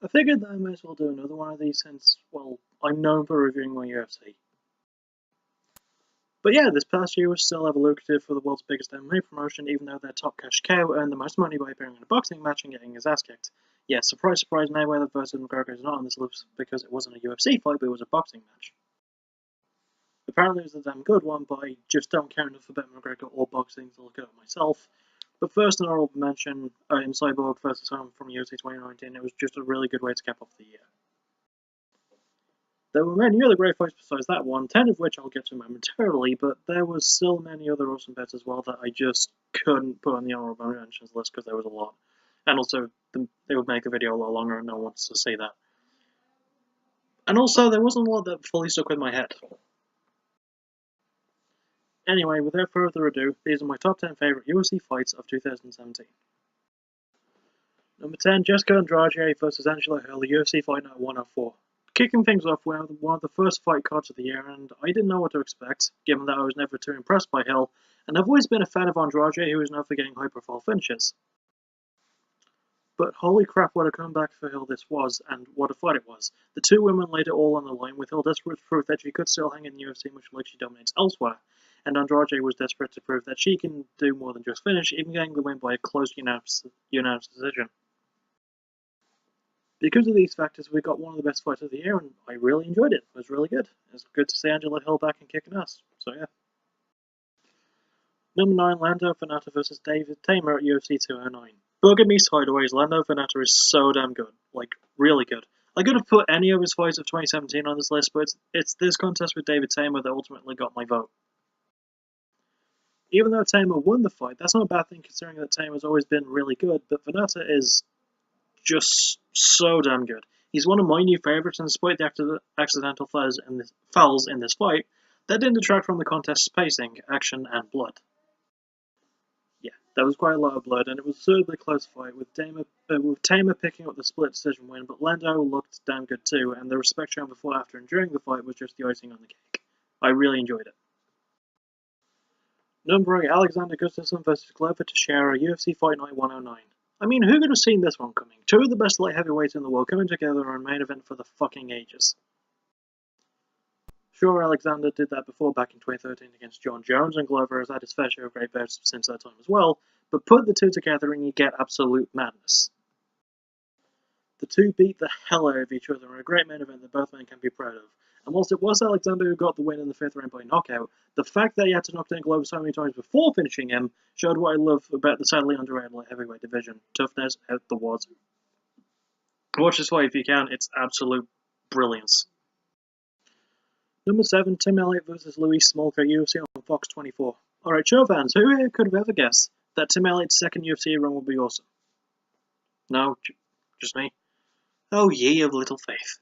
I figured that I may as well do another one of these since, well, I'm known for reviewing my UFC. But yeah, this past year was still ever lucrative for the world's biggest MMA promotion, even though their top cash cow earned the most money by appearing in a boxing match and getting his ass kicked. Yeah, surprise, surprise, Mayweather vs. McGregor is not on this list because it wasn't a UFC fight, but it was a boxing match. Apparently it was a damn good one, but I just don't care enough about McGregor or boxing to look at it myself. But first, an honorable mention in Cyborg vs. Home from UFC 2019, it was just a really good way to cap off the year. There were many other great fights besides that one, 10 of which I'll get to momentarily, but there was still many other awesome bets as well that I just couldn't put on the honorable mentions list because there was a lot. And also, they would make the video a lot longer and no one wants to see that. And also, there wasn't a lot that fully stuck with my head. Anyway, without further ado, these are my top 10 favourite UFC fights of 2017. Number 10, Jessica Andrade vs. Angela Hill, UFC Fight Night 104. Kicking things off, we have one of the first fight cards of the year, and I didn't know what to expect, given that I was never too impressed by Hill, and I've always been a fan of Andrade, who is known for getting high-profile finishes. But holy crap, what a comeback for Hill this was, and what a fight it was. The two women laid it all on the line, with Hill desperate to prove that she could still hang in the UFC much like she dominates elsewhere, and Andrade was desperate to prove that she can do more than just finish, even getting the win by a close unanimous decision. Because of these factors, we got one of the best fights of the year, and I really enjoyed it. It was really good. It was good to see Angela Hill back and kicking ass. So yeah. Number 9, Lando Vannata vs. David Tamer at UFC 209. Bugger me sideways, Lando Vannata is so damn good. Like, really good. I could have put any of his fights of 2017 on this list, but it's this contest with David Tamer that ultimately got my vote. Even though Tamer won the fight, that's not a bad thing considering that Tamer's always been really good, but Vannata is just so damn good. He's one of my new favourites, and despite the accidental fouls in this fight, that didn't detract from the contest's pacing, action, and blood. Yeah, there was quite a lot of blood, and it was a absurdly close fight, with Tamer picking up the split decision win, but Lando looked damn good too, and the respect shown before, after, and during the fight was just the icing on the cake. I really enjoyed it. Number 8, Alexander Gustafsson vs. Glover Teixeira, UFC Fight Night 109. I mean, who could have seen this one coming? Two of the best light heavyweights in the world coming together on a main event for the fucking ages. Sure, Alexander did that before back in 2013 against John Jones, and Glover has had his fair share of great bouts since that time as well, but put the two together and you get absolute madness. The two beat the hell out of each other in a great main event that both men can be proud of. And whilst it was Alexander who got the win in the 5th round by knockout, the fact that he had to knock down Glover so many times before finishing him showed what I love about the sadly underrated light heavyweight division. Toughness out the wazoo. Watch this fight if you can, it's absolute brilliance. Number 7, Tim Elliott vs. Louis Smolka, UFC on Fox 24. Alright, show fans, who could have ever guessed that Tim Elliott's second UFC run would be awesome? No, just me. Oh, ye of little faith.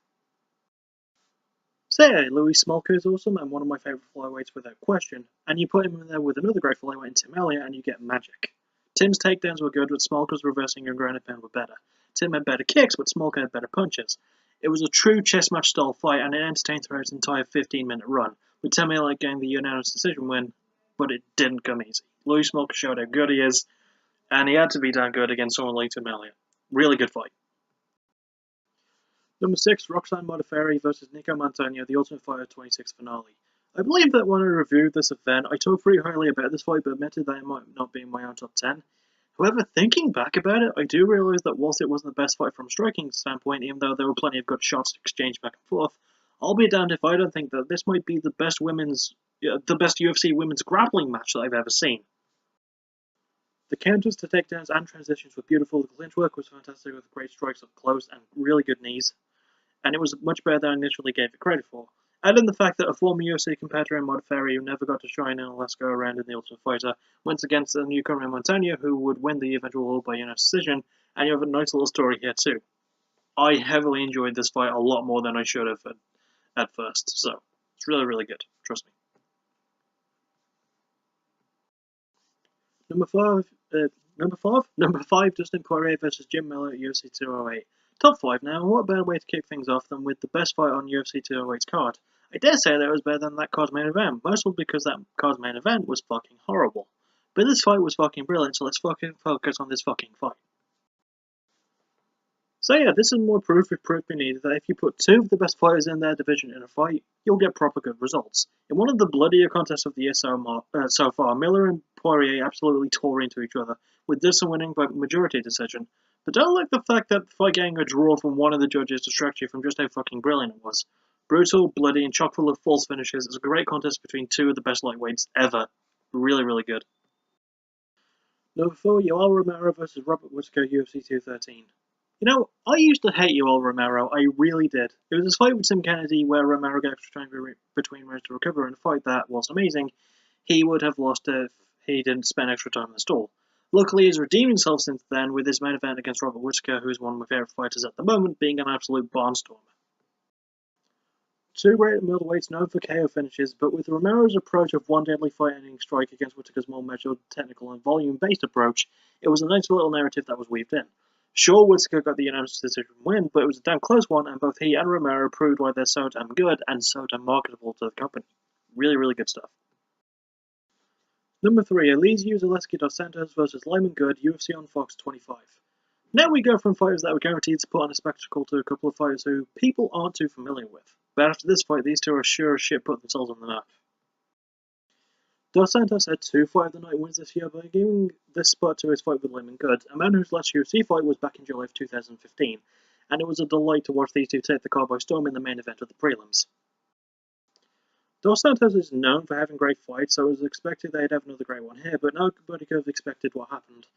Say, Louis Smolka is awesome and one of my favourite flyweights without question, and you put him in there with another great flyweight in Tim Elliott and you get magic. Tim's takedowns were good, but Smolka's reversing and ground and pound were better. Tim had better kicks, but Smolka had better punches. It was a true chess match style fight, and it entertained throughout its entire 15-minute run, with Tim Elliott getting the unanimous decision win, but it didn't come easy. Louis Smolka showed how good he is, and he had to be damn good against someone like Tim Elliott. Really good fight. Number 6, Roxanne Modafferi vs. Nico Montano, the Ultimate Fighter 26 finale. I believe that when I reviewed this event, I talked pretty highly about this fight, but admitted that it might not be in my own top 10. However, thinking back about it, I do realise that whilst it wasn't the best fight from a striking standpoint, even though there were plenty of good shots exchanged back and forth, I'll be damned if I don't think that this might be the best UFC women's grappling match that I've ever seen. The counters to takedowns and transitions were beautiful, the clinch work was fantastic with great strikes up close and really good knees, and it was much better than I initially gave it credit for. Add in the fact that a former UFC competitor in Modafferi who never got to shine in a last go-around in the Ultimate Fighter went against a newcomer in Montano who would win the eventual all by unanimous decision, and you have a nice little story here too. I heavily enjoyed this fight a lot more than I should have at first, so it's really, really good. Trust me. Number 5, Dustin Poirier vs. Jim Miller at UFC 208. Top 5 now, what better way to kick things off than with the best fight on UFC 208's card? I dare say that it was better than that card's main event, mostly because that card's main event was fucking horrible. But this fight was fucking brilliant, so let's fucking focus on this fucking fight. So yeah, this is more proof if proof be needed that if you put two of the best fighters in their division in a fight, you'll get proper good results. In one of the bloodier contests of the year so far, Miller and Poirier absolutely tore into each other, with this winning by majority decision. But don't like the fact that the fight getting a draw from one of the judges distracts you from just how fucking brilliant it was. Brutal, bloody, and chock full of false finishes, it's a great contest between two of the best lightweights ever. Really, really good. Number 4, Yoel Romero vs Robert Whittaker, UFC 213. You know, I used to hate Yoel Romero, I really did. It was this fight with Tim Kennedy where Romero got extra time between rounds to recover in a fight that, whilst amazing, he would have lost if he didn't spend extra time in the stall. Luckily, he's redeemed himself since then with his main event against Robert Whittaker, who is one of my favourite fighters at the moment, being an absolute barnstormer. Two great middleweights known for KO finishes, but with Romero's approach of one deadly fight-ending strike against Whittaker's more measured, technical and volume-based approach, it was a nice little narrative that was weaved in. Sure, Whittaker got the unanimous decision win, but it was a damn close one, and both he and Romero proved why they're so damn good and so damn marketable to the company. Really, really good stuff. Number 3, Elizeu Zaleski dos Santos vs Lyman Good, UFC on Fox 25. Now we go from fighters that were guaranteed to put on a spectacle to a couple of fighters who people aren't too familiar with. But after this fight, these two are sure as shit putting themselves on the map. Dos Santos had 2 Fight of the Night wins this year by giving this spot to his fight with Lyman Good, a man whose last UFC fight was back in July of 2015, and it was a delight to watch these two take the car by storm in the main event of the prelims. Dos Santos is known for having great fights, so it was expected they'd have another great one here, but nobody could have expected what happened.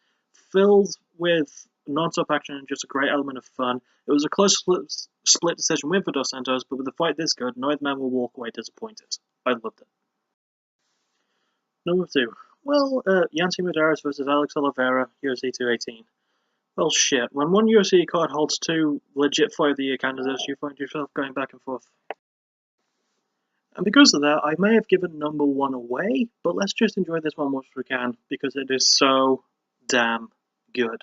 Filled with non-stop action and just a great element of fun, it was a close split decision win for Dos Santos, but with a fight this good, neither man will walk away disappointed. I loved it. Number 2. Well, Yancy Medeiros vs Alex Oliveira, UFC 218. Well, shit. When one UFC card holds 2 legit Fight of the Year candidates, you find yourself going back and forth. And because of that, I may have given number 1 away, but let's just enjoy this one whilst we can, because it is so damn good.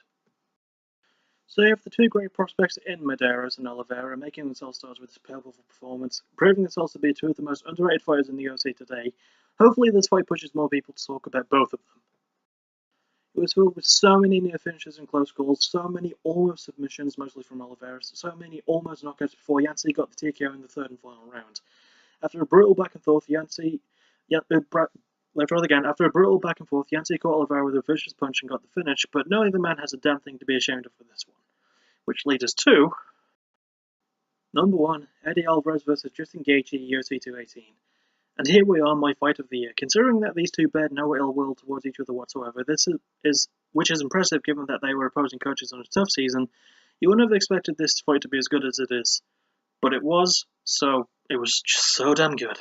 So you have the 2 great prospects in Medeiros and Oliveira, making themselves stars with this powerful performance, proving themselves to be 2 of the most underrated fighters in the UFC today. Hopefully this fight pushes more people to talk about both of them. It was filled with so many near finishes and close calls, so many almost submissions, mostly from Oliveira, so many almost knockouts before Yancy got the TKO in the 3rd and final round. After a brutal back and forth, Yancy caught Oliveira with a vicious punch and got the finish, but no other man has a damn thing to be ashamed of for this one. Which leads us to number 1, Eddie Alvarez vs Justin Gaethje, UFC 218. And here we are, my fight of the year. Considering that these two bear no ill will towards each other whatsoever, which is impressive given that they were opposing coaches on a tough season, you wouldn't have expected this fight to be as good as it is. But it was just so damn good.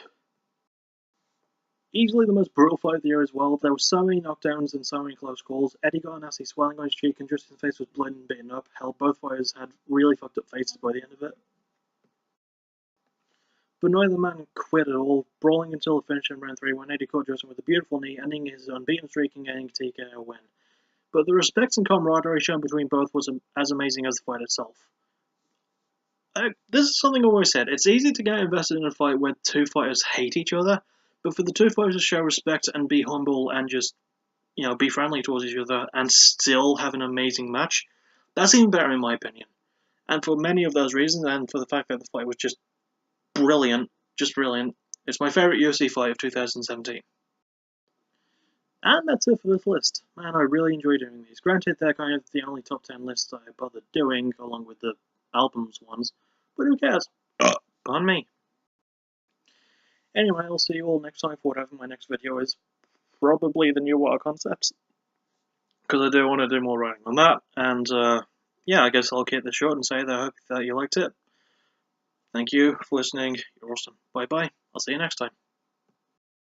Easily the most brutal fight of the year as well. There were so many knockdowns and so many close calls. Eddie got a nasty swelling on his cheek and Justin's face was bloody and beaten up. Hell, both fighters had really fucked up faces by the end of it. But neither man quit at all, brawling until the finish in round 3 when Eddie caught Justin with a beautiful knee, ending his unbeaten streak and getting a TKO win. But the respect and camaraderie shown between both was as amazing as the fight itself. This is something I always said, it's easy to get invested in a fight where 2 fighters hate each other, but for the 2 fighters to show respect and be humble and just, be friendly towards each other and still have an amazing match, that's even better in my opinion. And for many of those reasons, and for the fact that the fight was just brilliant, it's my favourite UFC fight of 2017. And that's it for this list. Man, I really enjoy doing these. Granted, they're kind of the only top 10 lists I bothered doing, along with the albums ones, but who cares? Pardon me. Anyway, I'll see you all next time for whatever my next video is. Probably the new water concepts, because I do want to do more writing on that, and yeah, I guess I'll keep this short and say that I hope that you liked it. Thank you for listening, you're awesome. Bye bye, I'll see you next time.